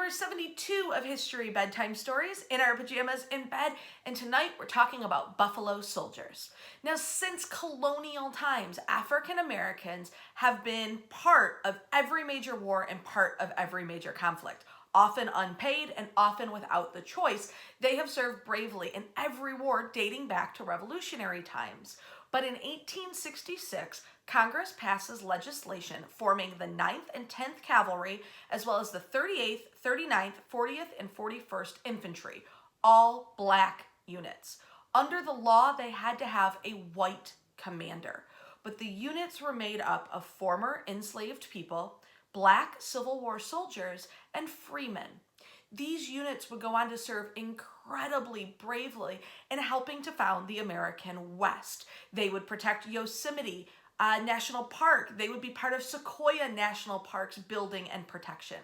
number 72 of History Bedtime Stories in our pajamas in bed, and tonight we're talking about buffalo soldiers. Now, since colonial times, African Americans have been part of every major war and part of every major conflict. Often unpaid and often without the choice, they have served bravely in every war dating back to Revolutionary times. But in 1866, Congress passes legislation forming the 9th and 10th Cavalry, as well as the 38th, 39th, 40th, and 41st Infantry, all black units. Under the law, they had to have a white commander, but the units were made up of former enslaved people, black Civil War soldiers, and freemen. These units would go on to serve incredibly bravely in helping to found the American West. They would protect Yosemite National Park. They would be part of Sequoia National Park's building and protection.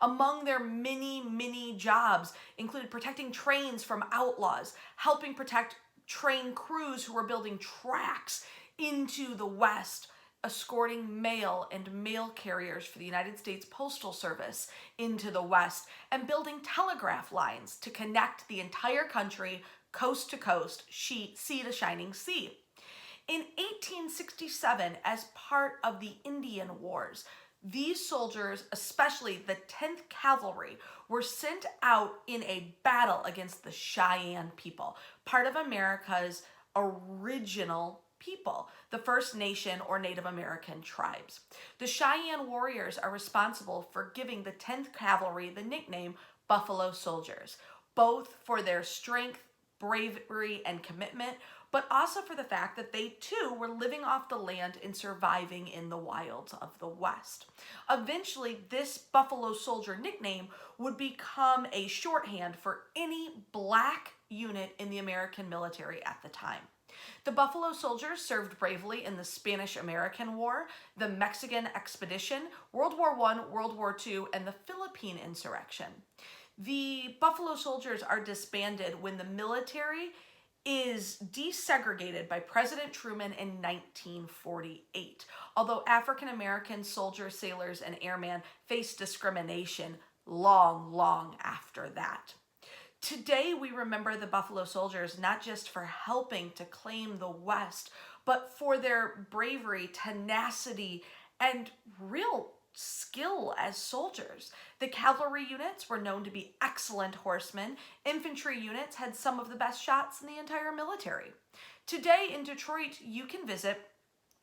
Among their many jobs included protecting trains from outlaws, helping protect train crews who were building tracks into the West, escorting mail and mail carriers for the United States Postal Service into the West, and building telegraph lines to connect the entire country coast to coast, sea to shining sea. In 1867, as part of the Indian Wars, these soldiers, especially the 10th Cavalry, were sent out in a battle against the Cheyenne people, part of America's original people, the First Nation or Native American tribes. The Cheyenne Warriors are responsible for giving the 10th Cavalry the nickname Buffalo Soldiers, both for their strength, bravery, and commitment, but also for the fact that they too were living off the land and surviving in the wilds of the West. Eventually, this Buffalo Soldier nickname would become a shorthand for any black unit in the American military at the time. The Buffalo Soldiers served bravely in the Spanish-American War, the Mexican Expedition, World War I, World War II, and the Philippine Insurrection. The Buffalo Soldiers are disbanded when the military is desegregated by President Truman in 1948, although African American soldiers, sailors, and airmen faced discrimination long after that. Today, we remember the Buffalo Soldiers not just for helping to claim the West, but for their bravery, tenacity, and real skill as soldiers. The cavalry units were known to be excellent horsemen. Infantry units had some of the best shots in the entire military. Today in Detroit, you can visit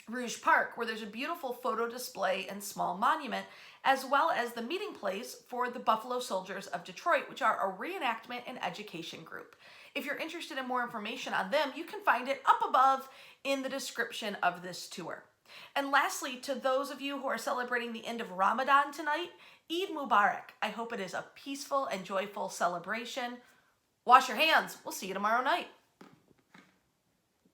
Rouge Park, where there's a beautiful photo display and small monument, as well as the meeting place for the Buffalo Soldiers of Detroit, which are a reenactment and education group. If you're interested in more information on them, you can find it up above in the description of this tour. And lastly, to those of you who are celebrating the end of Ramadan tonight, Eid Mubarak. I hope it is a peaceful and joyful celebration. Wash your hands. We'll see you tomorrow night.